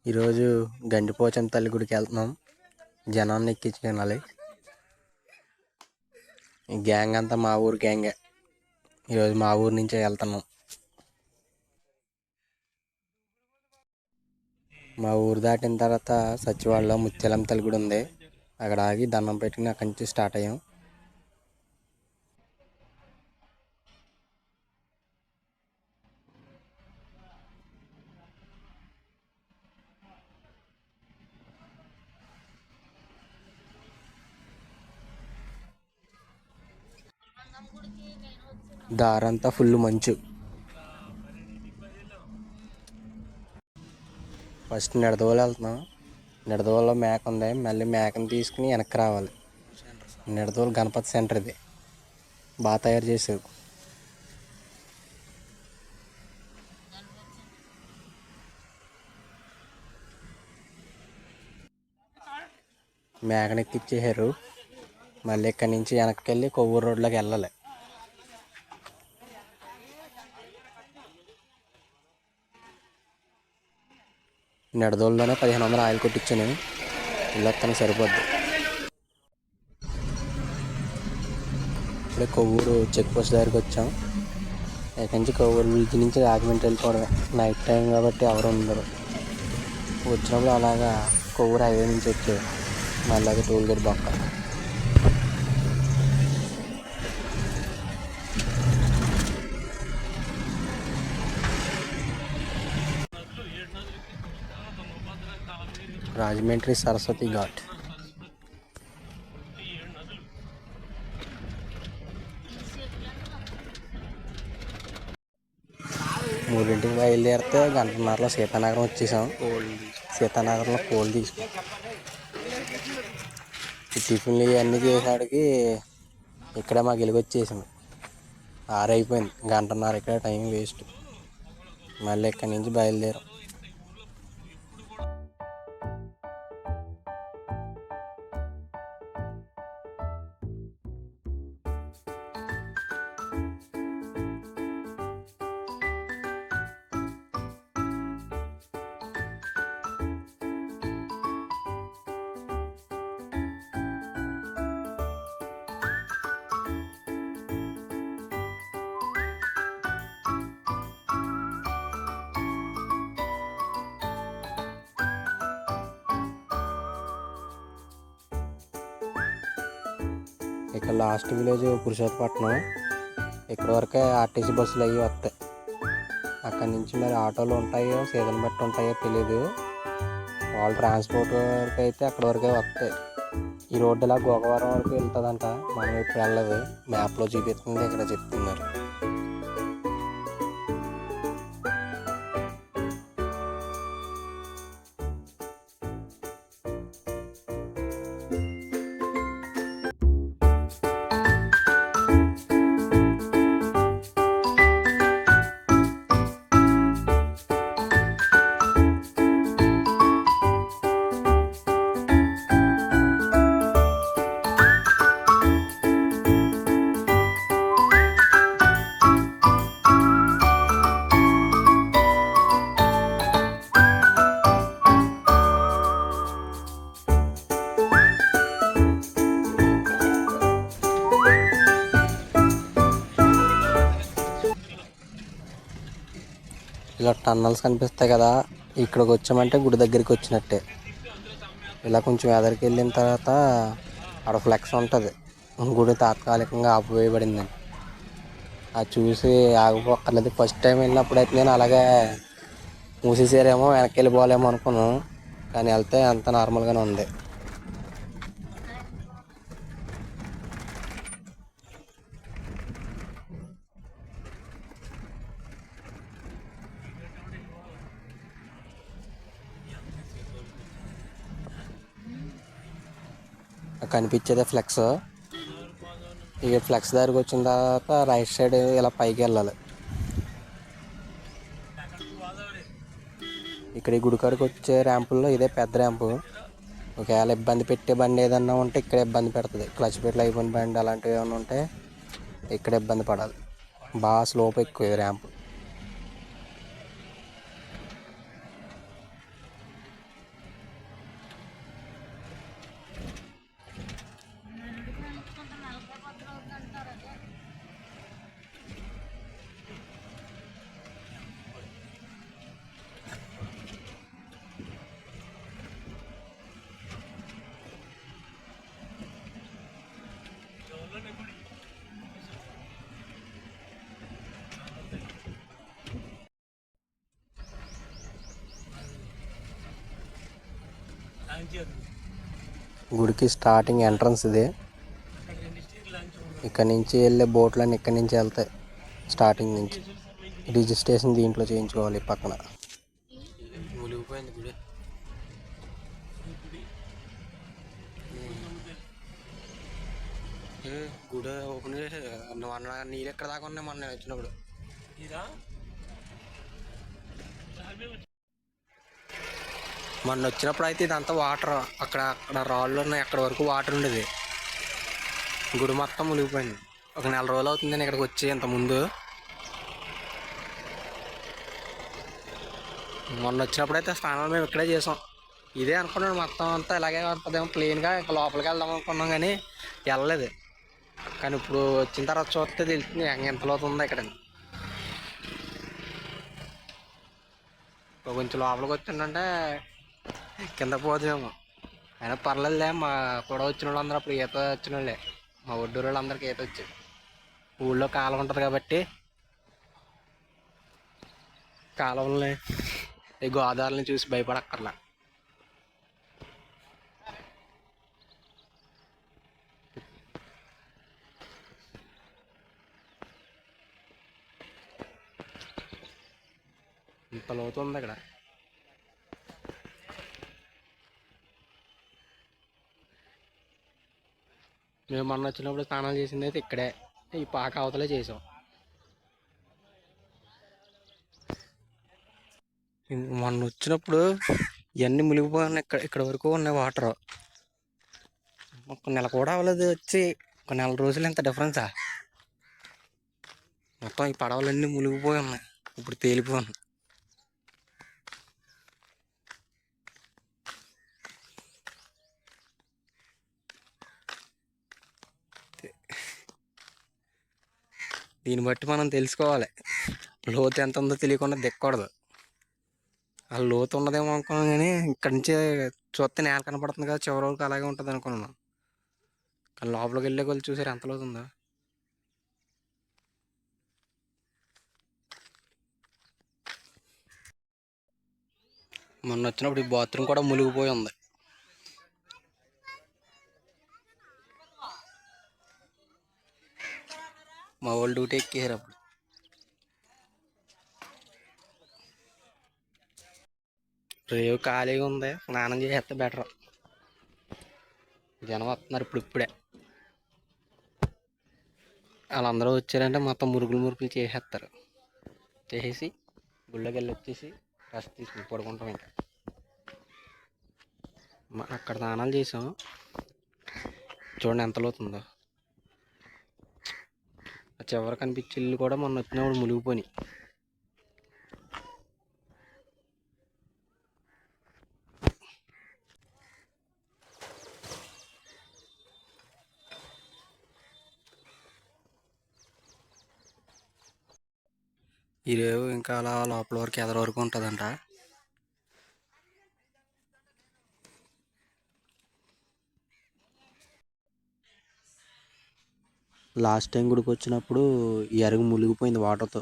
ఈరోజు గండిపోచమ్మ తల్లి గుడికి వెళ్తున్నాం. జనాన్ని ఎక్కించుకెళ్ళాలి. ఈ గ్యాంగ్ అంతా మా ఊరు గ్యాంగే. ఈరోజు మా ఊరు నుంచే వెళ్తున్నాం. మా ఊరు దాటిన తర్వాత సచివాడలో ముత్యాలమ్మ తల్లి గుడి ఉంది. అక్కడ ఆగి దండం పెట్టుకుని అక్కడి నుంచి స్టార్ట్ అయ్యాం. దారంతా ఫుల్ మంచు. ఫస్ట్ నిడదవోలు వెళ్తున్నాం. నిడదవోలో మేక ఉంది. మళ్ళీ మేకను తీసుకుని వెనక్కి రావాలి. నిడదవోలు గణపతి సెంటర్ ఇది. బాగా తయారు చేసారు. మేకను ఎక్కిచ్చేసారు. మళ్ళీ ఇక్కడి నుంచి వెనక్కి వెళ్ళి కొవ్వూరు రోడ్లోకి వెళ్ళాలి. నిడదవోలులోనే 1500 ఆయిల్ కొట్టించాను. ఇల్లొత్తను సరిపోద్ది. ఇప్పుడే కొవ్వూరు చెక్ పోస్ట్ దగ్గరికి వచ్చాం. ఇక్కడి నుంచి కొవ్వూరు బ్రిడ్జ్ నుంచి రాజమండ్రి వెళ్ళిపోవడమే. నైట్ టైం కాబట్టి ఎవరు ఉండరు. వచ్చినప్పుడు అలాగా కొవ్వూరు హైవే నుంచి వచ్చారు. మళ్ళీ అది టోల్ గేట్ బొక్క. రాజమండ్రి సరస్వతి ఘాట్. మూడింటికి బయలుదేరితే గంటన్నరలో సీతానగరం వచ్చేసాం. సీతానగరంలో కోళ్ళు తీసుకున్నాం. ఈ టిఫిన్లు ఇవన్నీ చేసేవాడికి ఇక్కడే మాకు వెలుగు వచ్చేసింది. 6 అయిపోయింది. గంటన్నర ఇక్కడ టైం వేస్ట్. మళ్ళీ ఇక్కడి నుంచి బయలుదేరాం. ఇక్కడ లాస్ట్ విలేజ్ పురుషోత్తపట్నం. ఇక్కడ వరకే ఆర్టీసీ బస్సులు అవి వస్తాయి. అక్కడి నుంచి మరి ఆటోలు ఉంటాయో సీజన్ బట్టి ఉంటాయో తెలీదు. వాళ్ళు ట్రాన్స్పోర్ట్ వరకు అయితే అక్కడ వరకే వస్తాయి. ఈ రోడ్డు ఇలా గోకవరం వరకు వెళ్తుందంట. మనం ఇప్పుడు వెళ్ళదు. మ్యాప్లో చూపిస్తుంది, ఇక్కడ చెప్తున్నారు. ఇలా టన్నల్స్ కనిపిస్తాయి కదా, ఇక్కడికి వచ్చామంటే గుడి దగ్గరికి వచ్చినట్టే. ఇలా కొంచెం ఎదరికి వెళ్ళిన తర్వాత అక్కడ ఫ్లెక్స్ ఉంటుంది. గుడి తాత్కాలికంగా ఆపివేయబడిందని. అది చూసి ఆగిపోక్కర్లేదు. ఫస్ట్ టైం వెళ్ళినప్పుడైతే నేను అలాగే మూసేసారేమో, వెనక్కి వెళ్ళిపోలేమో అనుకున్నాను. కానీ వెళ్తే అంత నార్మల్గానే ఉంది. కనిపించేదే ఫ్లెక్స్. ఇక ఫ్లెక్స్ దగ్గరికి వచ్చిన తర్వాత రైట్ సైడ్ ఇలా పైకి వెళ్ళాలి. ఇక్కడ ఈ గుడికాడికి వచ్చే ర్యాంపుల్లో ఇదే పెద్ద ర్యాంపు. ఒకవేళ ఇబ్బంది పెట్టే బండి ఏదన్నా ఉంటే ఇక్కడ ఇబ్బంది పెడుతుంది. క్లచ్ పెట్లు అయిపోయిన బండి అలాంటివి ఏమైనా ఉంటే ఇక్కడ ఇబ్బంది పడాలి. బాగా స్లోప్ ఎక్కువ ర్యాంపు. గుడికి స్టార్టింగ్ ఎంట్రన్స్ ఇది. ఇక్కడ నుంచి వెళ్ళే బోట్లన్నీ ఇక్కడి నుంచి వెళ్తాయి. స్టార్టింగ్ నుంచి రిజిస్ట్రేషన్ దీంట్లో చేయించుకోవాలి. పక్కన మునిగిపోయింది గుడి. గుడి ఓపెన్ చేసే మొన్న నీళ్ళు ఎక్కడ దాకా ఉన్నాయి మొన్న వచ్చినప్పుడు. మొన్న వచ్చినప్పుడు అయితే ఇదంతా వాటర్, అక్కడ రాళ్ళు ఉన్నాయి, అక్కడ వరకు వాటర్ ఉండేది. గుడి మొత్తం మునిగిపోయింది. ఒక 4 రోజులు అవుతుంది నేను ఇక్కడికి వచ్చి. ఇంతకుముందు మొన్న వచ్చినప్పుడు అయితే స్నానాలు మేము ఇక్కడే చేసాం. ఇదే అనుకున్నాను మొత్తం అంతా ఇలాగే ఉంటుందేమో ప్లెయిన్గా, ఇంకా లోపలికి వెళ్దాం అనుకున్నాం కానీ వెళ్ళలేదు. కానీ ఇప్పుడు వచ్చిన తర్వాత చూస్తే తెలుస్తుంది ఎంతలో ఉందో ఇక్కడ. కొంచెం లోపలికి వచ్చిందంటే కింద పోదేమో. అయినా పర్లేదులే, మా కూడా వచ్చిన వాళ్ళు అందరూ అప్పుడు ఈత వచ్చిన వాళ్ళే. మా ఒడ్డూరు వాళ్ళందరికీ ఈత వచ్చేది. ఊళ్ళో కాలం ఉంటుంది కాబట్టి కాలువల్ని, ఈ గోదావరిని చూసి భయపడక్కర్లా. ఇంత లోతు ఉంది ఇక్కడ. మేము మొన్న వచ్చినప్పుడు స్నానాలు చేసింది అయితే ఇక్కడే, ఈ పాక అవతలే చేసాం. మొన్న వచ్చినప్పుడు ఇవన్నీ మునిగిపోయినాయి. ఇక్కడ వరకు ఉన్నాయి వాటర్. ఒక నెల కూడా అవ్వలేదు వచ్చి. ఒక 4 రోజులు ఎంత డిఫరెన్సా. మొత్తం ఈ పడవలన్నీ మునిగిపోయి ఉన్నాయి. ఇప్పుడు తేలిపోయి. దీన్ని బట్టి మనం తెలుసుకోవాలి, లోతు ఎంత ఉందో తెలియకుండా దిక్కకూడదు. ఆ లోతు ఉన్నదేమో అనుకున్నాను కానీ ఇక్కడి నుంచే చూస్తే నేల కనపడుతుంది కదా, చివరి వరకు అలాగే ఉంటుంది అనుకున్నాను. కానీ లోపలికి వెళ్ళే కొలు చూసారు ఎంత లోతు ఉందో. మొన్న వచ్చినప్పుడు ఈ బాత్రూమ్ కూడా మునిగిపోయి ఉంది. మా వాళ్ళు డ్యూటీ ఎక్కేసారు అప్పుడు. రేవు ఖాళీగా ఉంది, స్నానం చేసేస్తే బెటర్. జనం వస్తున్నారు ఇప్పుడే. వాళ్ళందరూ వచ్చారంటే మొత్తం మురుగులు చేసేస్తారు. చేసేసి గుళ్ళోకి వెళ్ళి వచ్చేసి రెస్ట్ తీసుకుని పడుకుంటాం. ఇంకా అక్కడ స్నానాలు చేసాం. చూడండి ఎంత లోతుందో. చివరి కనిపించే ఇల్లు కూడా మొన్న వచ్చినప్పుడు మునిగిపోయి. ఈ రేవు ఇంకా అలా లోపల వరకు ఎదర వరకు ఉంటుందంట. లాస్ట్ టైం గుడికి వచ్చినప్పుడు ఈ అరుగు మునిగిపోయింది వాటర్తో.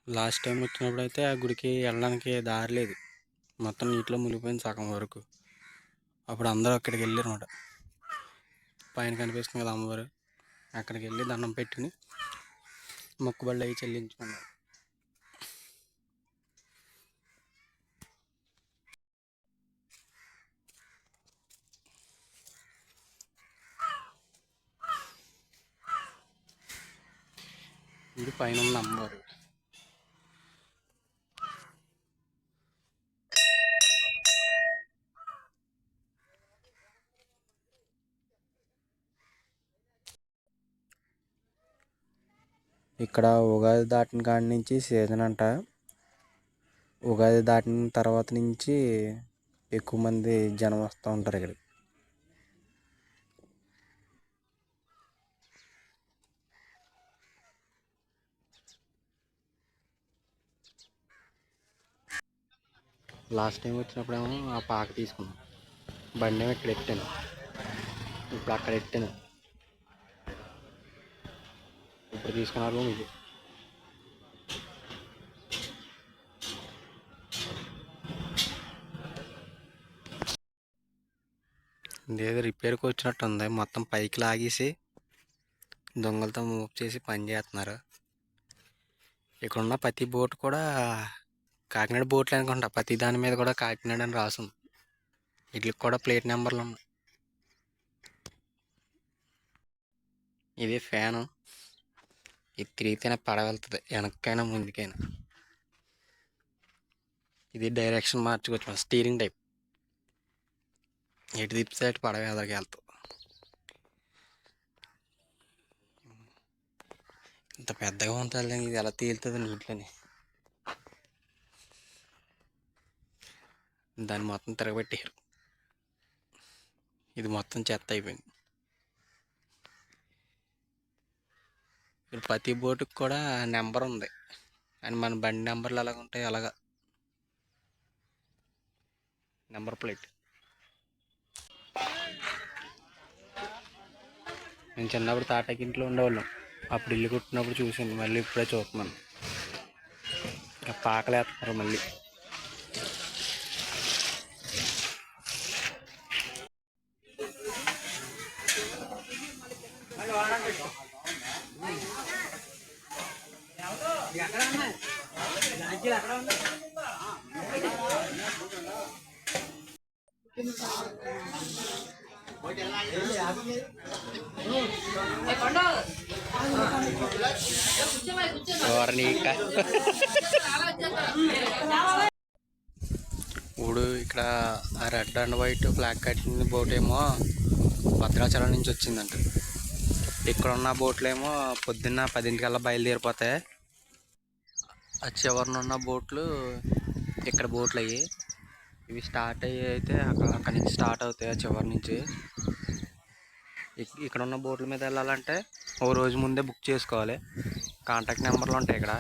లాస్ట్ టైం వచ్చినప్పుడు అయితే ఆ గుడికి వెళ్ళడానికి దారి లేదు, మొత్తం నీటిలో మునిగిపోయింది సగం వరకు. అప్పుడు అందరూ అక్కడికి వెళ్ళారు అన్నమాట. పైన కనిపిస్తుంది కదా అమ్మవారు, అక్కడికి వెళ్ళి దండం పెట్టుకుని మొక్కుబళ్ళు అవి చెల్లించుకున్నారు. ఇది పైన ఉన్న అమ్మవారు. ఇక్కడ ఉగాది దాటిన కాడి నుంచి సీజన్ అంట. ఉగాది దాటిన తర్వాత నుంచి ఎక్కువ మంది జనం వస్తూ ఉంటారు ఇక్కడికి. లాస్ట్ టైం వచ్చినప్పుడేమో ఆ పాక తీసుకున్నాం, బండి ఏమో ఇక్కడ ఎట్టాను, ఇప్పుడు అక్కడ ఎట్టాను. ఇప్పుడు తీసుకున్నారు ఇది. ఇదేదో రిపేర్కి వచ్చినట్టు ఉంది. మొత్తం పైకి లాగేసి దొంగలతో మూవ్ చేసి పని చేస్తున్నారు. ఇక్కడున్న ప్రతి బోట్ కూడా కాకినాడ బోట్లు అనుకుంటా. ప్రతి దాని మీద కూడా కాకినాడ అని రాసుంది. వీటికి కూడా ప్లేట్ నెంబర్లు ఉన్నాయి. ఇది ఫ్యాను. ఇది తిరిగితేనే పడవ వెళ్తుంది, వెనక్కైనా ముందుకైనా. ఇది డైరెక్షన్ మార్చుకోవచ్చు, స్టీరింగ్ టైప్. ఎటు తిప్పితే అటు పడవ ఎదరికి వెళ్తుంది. ఇంత పెద్దగా ఉంటుంది, ఇది ఎలా తేలుతుంది నీటిలోని. దాన్ని మొత్తం తిరగబెట్టారు. ఇది మొత్తం చెత్త అయిపోయింది. ఇప్పుడు ప్రతి బోటుకి కూడా నెంబర్ ఉంది, అండ్ మన బండి నెంబర్లు ఎలాగ ఉంటాయి అలాగా నెంబర్ ప్లేట్. నేను చిన్నప్పుడు తాటకి ఇంట్లో ఉండేవాళ్ళం. అప్పుడు ఇల్లు కుట్టినప్పుడు చూసాను, మళ్ళీ ఇప్పుడే చూస్తున్నాను. పాకలేస్తున్నారు మళ్ళీ. ఇప్పుడు ఇక్కడ ఆ రెడ్ అండ్ వైట్ ఫ్లాగ్ కట్టిన బోట్ ఏమో భద్రాచలం నుంచి వచ్చిందంట. ఇక్కడ ఉన్న బోట్లు ఏమో పొద్దున్న 10 బయలుదేరిపోతాయి. ఆ చివరినున్న బోట్లు ఇక్కడ బోట్లు అయ్యి ఇవి స్టార్ట్ అయ్యి అయితే అక్కడి నుంచి స్టార్ట్ అవుతాయి. ఆ చివరి నుంచి ఇక్కడ ఉన్న బోట్ల మీద వెళ్ళాలంటే ఓ రోజు ముందే బుక్ చేసుకోవాలి. కాంటాక్ట్ నెంబర్లు ఉంటాయి ఇక్కడ.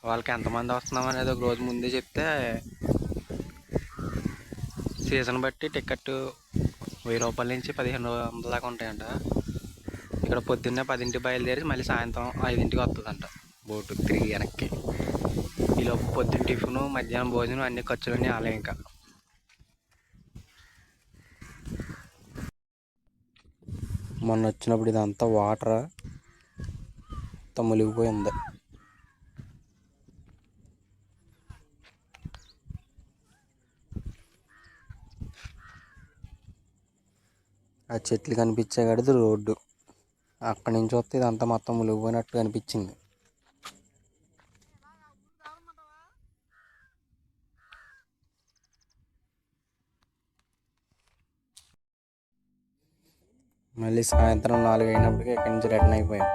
వాళ్ళకి ఎంతమంది వస్తున్నాం అనేది ఒక రోజు ముందే చెప్తే సీజన్ బట్టి టికెట్ 1000 రూపాయల నుంచి 1500 దాకా ఉంటాయంట. ఇక్కడ పొద్దున్నే 10ంటికి బయలుదేరి మళ్ళీ సాయంత్రం 5ంటికి వస్తుందంట బోటు తిరిగి వెనక్కి. ఈలోపు పొద్దున్న టిఫిను, మధ్యాహ్నం భోజనం అన్ని ఖర్చులన్నీ ఆలే. ఇంకా మొన్న వచ్చినప్పుడు ఇదంతా వాటర్ అంతా మునిగిపోయింది. ఆ చెట్లు కనిపించే కడిది రోడ్డు. అక్కడి నుంచి వస్తే ఇదంతా మొత్తం మునిగిపోయినట్టు అనిపించింది. మళ్ళీ సాయంత్రం 4 అయినప్పటికీ ఇక్కడి నుంచి రిటర్న్ అయిపోయాం.